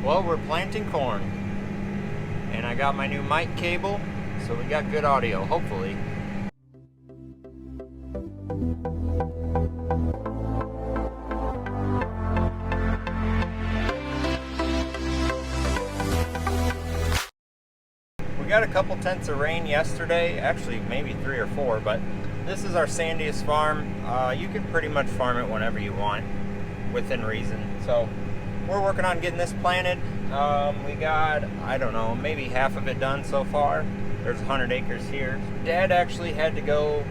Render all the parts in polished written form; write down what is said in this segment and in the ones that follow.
Well, we're planting corn, and I got my new mic cable, so we got good audio, hopefully. We got a couple tenths of rain yesterday, actually maybe 3 or 4, but this is our sandiest farm. You can pretty much farm it whenever you want, within reason. So we're working on getting this planted. We got, I don't know, maybe half of it done so far. There's 100 acres here. Dad actually had to go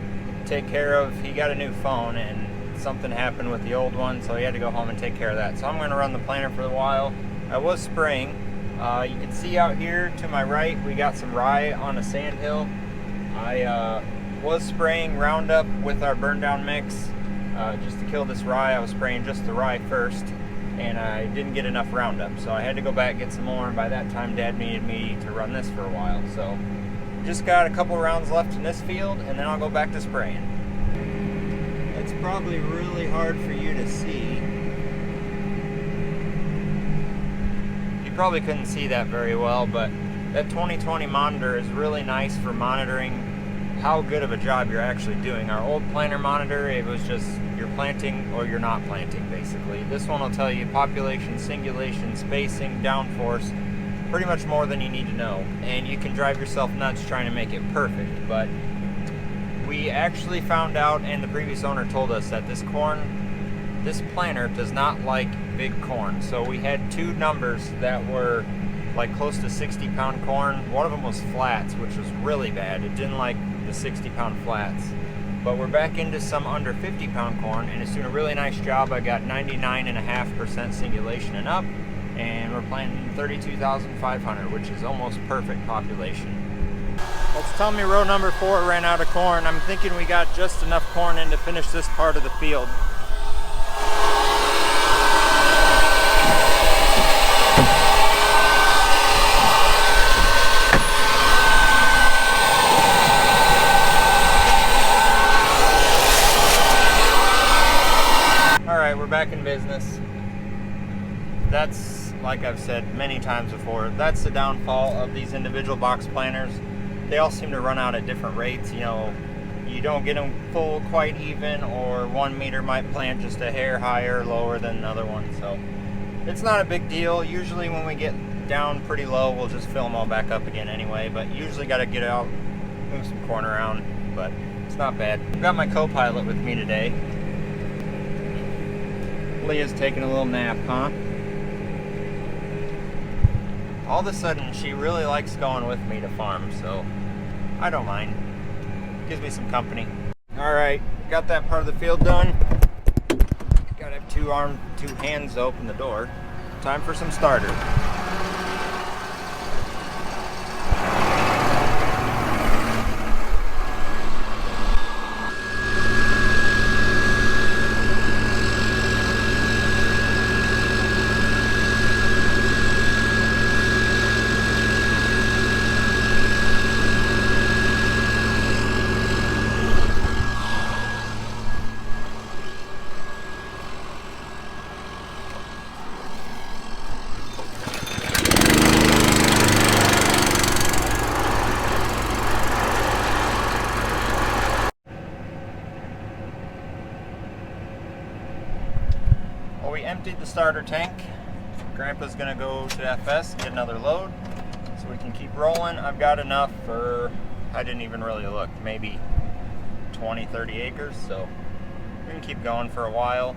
take care of, he got a new phone and something happened with the old one, so he had to go home and take care of that. So I'm going to run the planter for a while. I was spraying. You can see out here to my right, we got some rye on a sand hill. I was spraying Roundup with our burn down mix just to kill this rye. I was spraying just the rye first, and I didn't get enough Roundup, so I had to go back and get some more, and by that time Dad needed me to run this for a while. So just got a couple rounds left in this field, and then I'll go back to spraying. It's probably really hard for you to see. You probably couldn't see that very well, but that 2020 monitor is really nice for monitoring how good of a job you're actually doing. Our old planter monitor, it was just you're planting or you're not planting, basically. This one will tell you population, singulation, spacing, downforce, pretty much more than you need to know. And you can drive yourself nuts trying to make it perfect, but we actually found out, and the previous owner told us, that this planter does not like big corn. So we had 2 numbers that were like close to 60-pound corn. One of them was flats, which was really bad. It didn't like the 60-pound flats. But we're back into some under 50-pound corn, and it's doing a really nice job. I got 99.5% singulation and up, and we're planting 32,500, which is almost perfect population. Let's tell me row number 4 ran out of corn. I'm thinking we got just enough corn in to finish this part of the field. Alright, we're back in business. That's, like I've said many times before, that's the downfall of these individual box planters. They all seem to run out at different rates. You know, you don't get them full quite even, or one meter might plant just a hair higher or lower than another one. So it's not a big deal. Usually when we get down pretty low, we'll just fill them all back up again anyway, but usually got to get out, move some corn around, but it's not bad. I've got my co-pilot with me today. Leah's taking a little nap, huh? All of a sudden, she really likes going with me to farm, so I don't mind. Gives me some company. Alright, got that part of the field done. Gotta have 2 hands to open the door. Time for some starter. Well, we emptied the starter tank. Grandpa's gonna go to FS and get another load so we can keep rolling. I've got enough for, I didn't even really look, maybe 20-30 acres, so we can keep going for a while.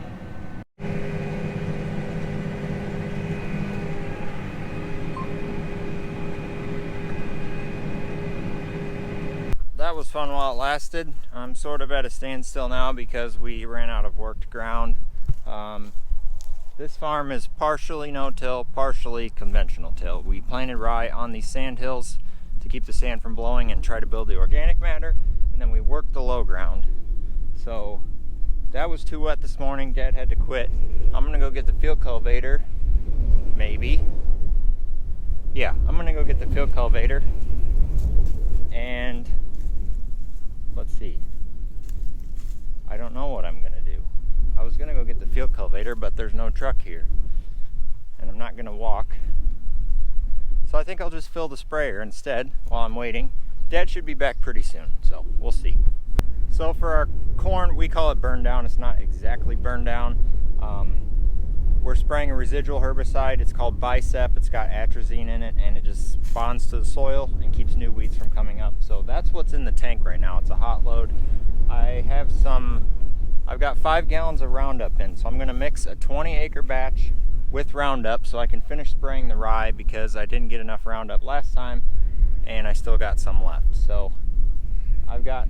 That was fun while it lasted. I'm sort of at a standstill now because we ran out of worked ground. This farm is partially no-till, partially conventional till. We planted rye on these sand hills to keep the sand from blowing and try to build the organic matter, and then we worked the low ground. So that was too wet this morning. Dad had to quit. I'm gonna go get the field cultivator, maybe. Yeah, I'm gonna go get the field cultivator, and let's see. I don't know what I'm gonna do. I was gonna go get the field cultivator, but there's no truck here, and I'm not gonna walk I think I'll just fill the sprayer instead while I'm waiting. Dad should be back pretty soon, so we'll see. So for our corn, we call it burn down. It's not exactly burn down. We're spraying a residual herbicide. It's called Bicep. It's got atrazine in it, and it just bonds to the soil and keeps new weeds from coming up. So that's what's in the tank right now. It's a hot load. I've got 5 gallons of Roundup in, so I'm gonna mix a 20-acre batch with Roundup so I can finish spraying the rye, because I didn't get enough Roundup last time and I still got some left. So I've got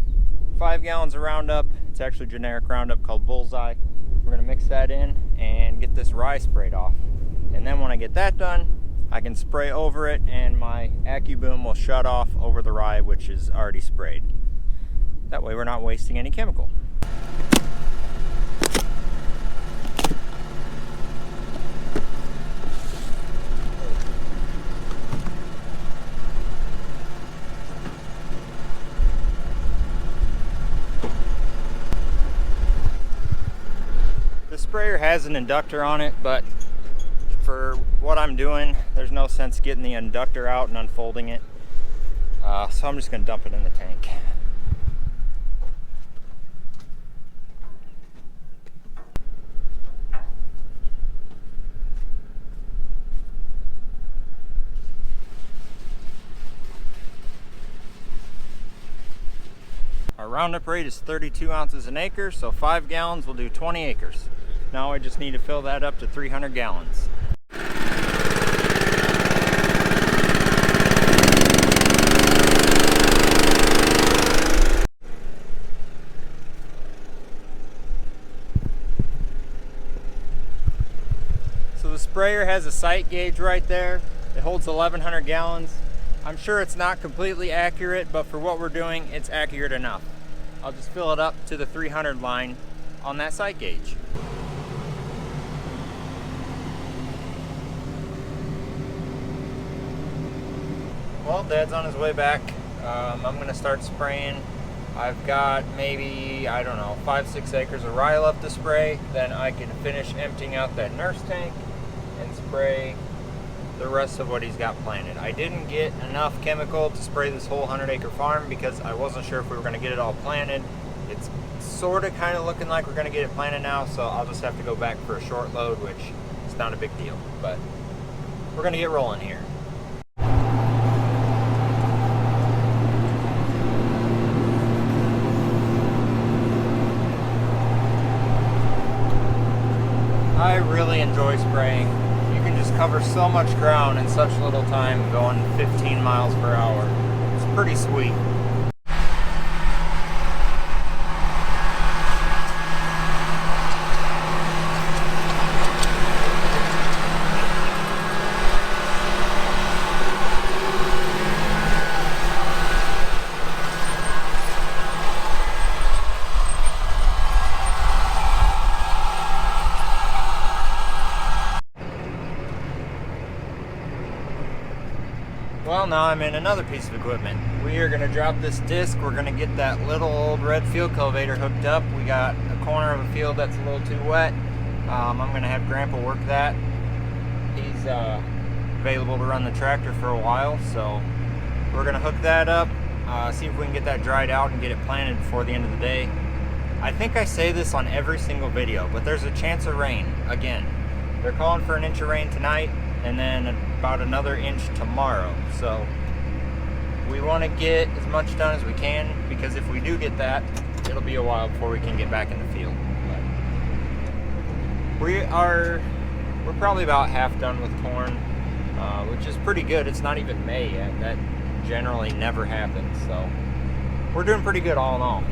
5 gallons of Roundup. It's actually generic Roundup called Bullseye. We're gonna mix that in and get this rye sprayed off. And then when I get that done, I can spray over it and my AccuBoom will shut off over the rye, which is already sprayed. That way we're not wasting any chemical. The sprayer has an inductor on it, but for what I'm doing, there's no sense getting the inductor out and unfolding it. So I'm just gonna dump it in the tank. Our Roundup rate is 32 ounces an acre, so 5 gallons will do 20 acres. Now I just need to fill that up to 300 gallons. So the sprayer has a sight gauge right there. It holds 1,100 gallons. I'm sure it's not completely accurate, but for what we're doing, it's accurate enough. I'll just fill it up to the 300 line on that sight gauge. Well, Dad's on his way back. I'm gonna start spraying. I've got maybe, I don't know, 5-6 acres of rye left to spray. Then I can finish emptying out that nurse tank and spray the rest of what he's got planted. I didn't get enough chemical to spray this whole 100-acre farm because I wasn't sure if we were gonna get it all planted. It's sort of kind of looking like we're gonna get it planted now, so I'll just have to go back for a short load, which is not a big deal, but we're gonna get rolling here. I really enjoy spraying. You can just cover so much ground in such little time going 15 miles per hour. It's pretty sweet. Well, now I'm in another piece of equipment. We are going to drop this disc. We're going to get that little old red field cultivator hooked up. We got a corner of a field that's a little too wet. I'm going to have Grandpa work that. He's available to run the tractor for a while, so we're going to hook that up, see if we can get that dried out and get it planted before the end of the day. I think I say this on every single video, but there's a chance of rain again. They're calling for an inch of rain tonight and then about another inch tomorrow. So we want to get as much done as we can, because if we do get that, it'll be a while before we can get back in the field. But we're probably about half done with corn, which is pretty good. It's not even May yet. That generally never happens. So we're doing pretty good all in all.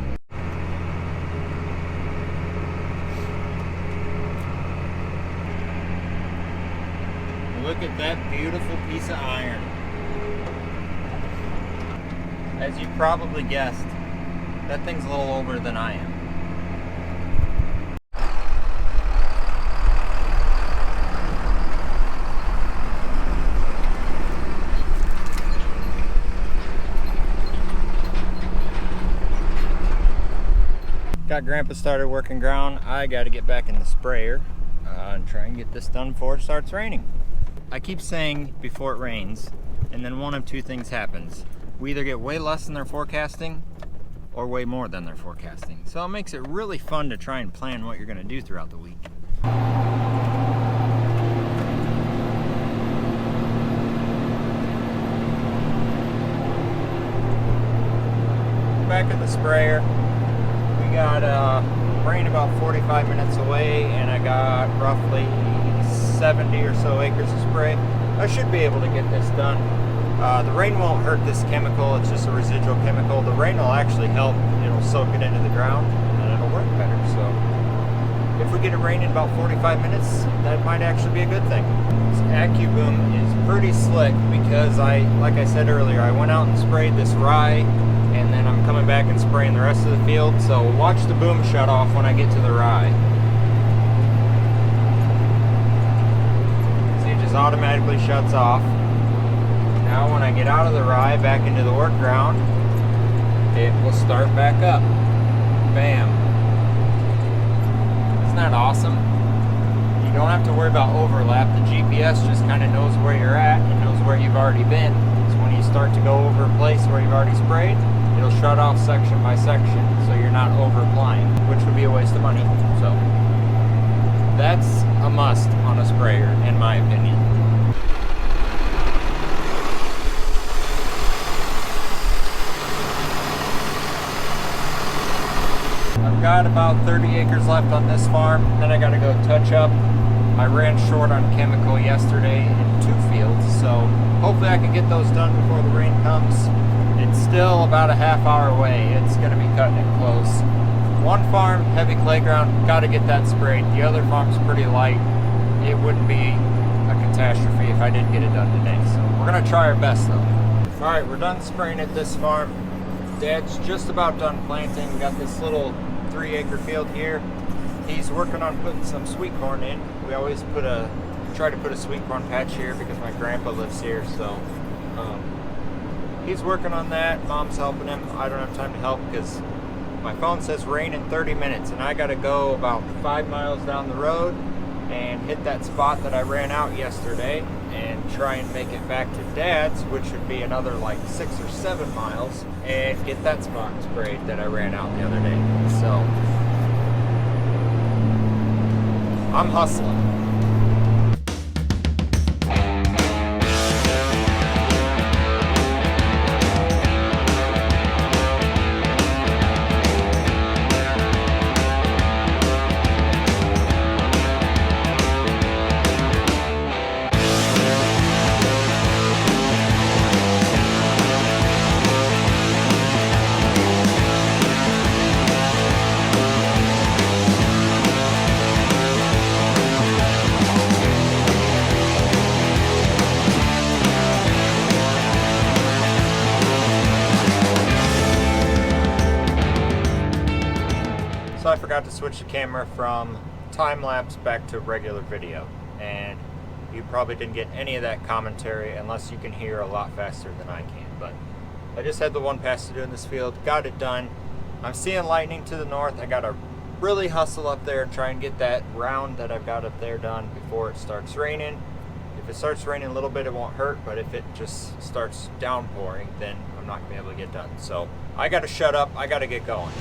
Look at that beautiful piece of iron. As you probably guessed, that thing's a little older than I am. Got Grandpa started working ground. I got to get back in the sprayer and try and get this done before it starts raining. I keep saying before it rains, and then one of two things happens. We either get way less than they're forecasting or way more than they're forecasting. So it makes it really fun to try and plan what you're gonna do throughout the week. Back in the sprayer, we got rain about 45 minutes away, and I got roughly 70 or so acres of spray. I should be able to get this done. The rain won't hurt this chemical, it's just a residual chemical. The rain will actually help, it'll soak it into the ground and it'll work better. So if we get it rain in about 45 minutes, that might actually be a good thing. This AccuBoom is pretty slick because like I said earlier, I went out and sprayed this rye, and then I'm coming back and spraying the rest of the field. So watch the boom shut off when I get to the rye. See, it just automatically shuts off. Now when I get out of the rye back into the work ground, it will start back up. Bam. Isn't that awesome? You don't have to worry about overlap. The GPS just kind of knows where you're at and knows where you've already been. So when you start to go over a place where you've already sprayed, it'll shut off section by section, so you're not over applying, which would be a waste of money. So that's a must on a sprayer, in my opinion. I've got about 30 acres left on this farm, then I gotta go touch up. I ran short on chemical yesterday in 2 fields, so hopefully I can get those done before the rain comes. It's still about a half hour away. It's going to be cutting it close. One farm, heavy clay ground, got to get that sprayed. The other farm's pretty light. It wouldn't be a catastrophe if I didn't get it done today. So we're going to try our best though. All right, we're done spraying at this farm. Dad's just about done planting. We got this little 3-acre field here. He's working on putting some sweet corn in. We always try to put a sweet corn patch here because my grandpa lives here. So he's working on that. Mom's helping him. I don't have time to help because my phone says rain in 30 minutes, and I got to go about 5 miles down the road and hit that spot that I ran out yesterday and try and make it back to Dad's, which would be another like 6 or 7 miles, and get that spot sprayed that I ran out the other day. So I'm hustling. So I forgot to switch the camera from time-lapse back to regular video, and you probably didn't get any of that commentary unless you can hear a lot faster than I can. But I just had the one pass to do in this field, got it done. I'm seeing lightning to the north. I gotta really hustle up there and try and get that round that I've got up there done before it starts raining. If it starts raining a little bit, it won't hurt, but if it just starts downpouring, then I'm not gonna be able to get done. So I gotta shut up, I gotta get going.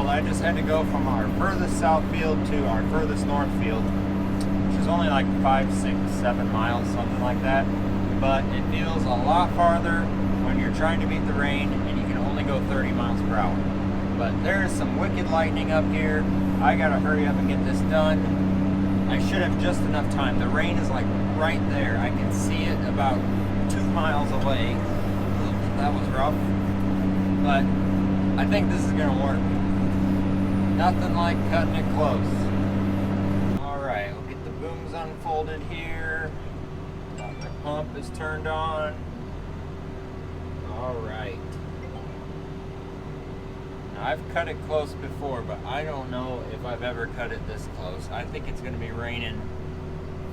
I just had to go from our furthest south field to our furthest north field, which is only like 5, 6, 7 miles, something like that. But it feels a lot farther when you're trying to beat the rain and you can only go 30 miles per hour. But there is some wicked lightning up here. I gotta hurry up and get this done. I should have just enough time. The rain is like right there. I can see it about 2 miles away. Oops, that was rough. But I think this is gonna work. Nothing like cutting it close. Alright, we'll get the booms unfolded here. My pump is turned on. Alright. Now, I've cut it close before, but I don't know if I've ever cut it this close. I think it's going to be raining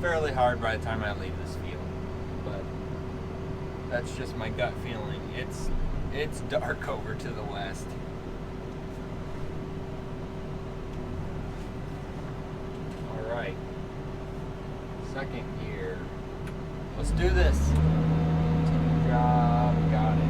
fairly hard by the time I leave this field. But that's just my gut feeling. It's dark over to the west. Alright. Second gear. Let's do this. Continue job. Got it.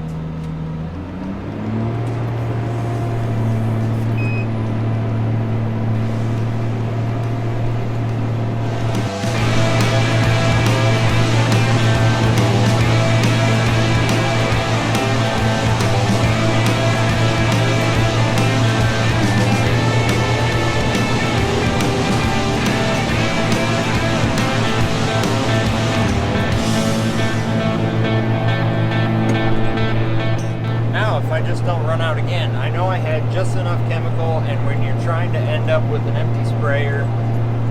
Don't run out again. I know I had just enough chemical, and when you're trying to end up with an empty sprayer,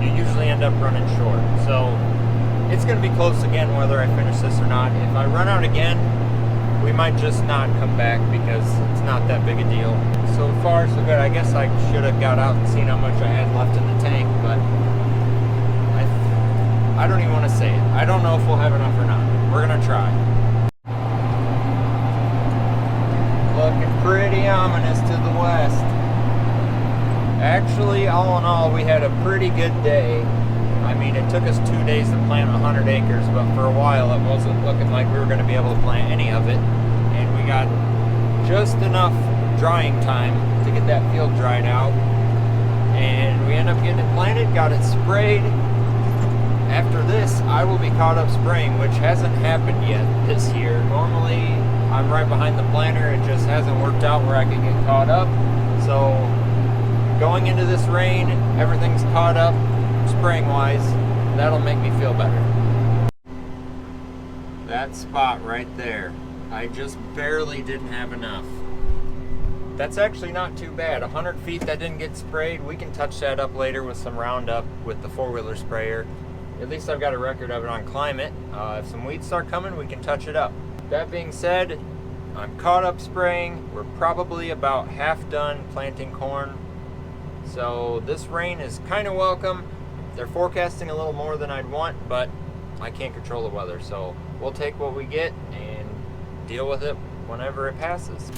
you usually end up running short. So it's going to be close again whether I finish this or not. If I run out again, we might just not come back because it's not that big a deal. So far so good. I guess I should have got out and seen how much I had left in the tank, but I don't even want to say it. I don't know if we'll have enough or not. We're going to try. Looking pretty ominous to the west. Actually, all in all, we had a pretty good day. I mean, it took us 2 days to plant 100 acres, but for a while it wasn't looking like we were going to be able to plant any of it. And we got just enough drying time to get that field dried out. And we ended up getting it planted, got it sprayed. After this, I will be caught up spraying, which hasn't happened yet this year. Normally, I'm right behind the planter. It just hasn't worked out where I can get caught up. So going into this rain, everything's caught up spraying wise. That'll make me feel better. That spot right there, I just barely didn't have enough. That's actually not too bad. 100 feet that didn't get sprayed. We can touch that up later with some Roundup with the 4-wheeler sprayer. At least I've got a record of it on Climate. If some weeds start coming, we can touch it up. That being said, I'm caught up spraying. We're probably about half done planting corn. So this rain is kind of welcome. They're forecasting a little more than I'd want, but I can't control the weather. So we'll take what we get and deal with it whenever it passes.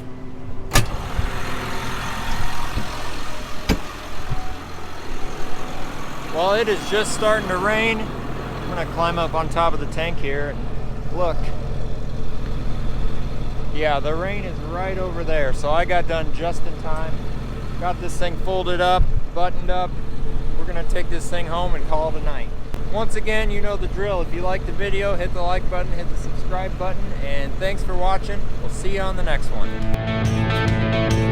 Well, it is just starting to rain. I'm gonna climb up on top of the tank here and look. Yeah, the rain is right over there, so I got done just in time. Got this thing folded up, buttoned up. We're gonna take this thing home and call it a night. Once again, you know the drill. If you like the video, hit the like button, hit the subscribe button, and thanks for watching. We'll see you on the next one.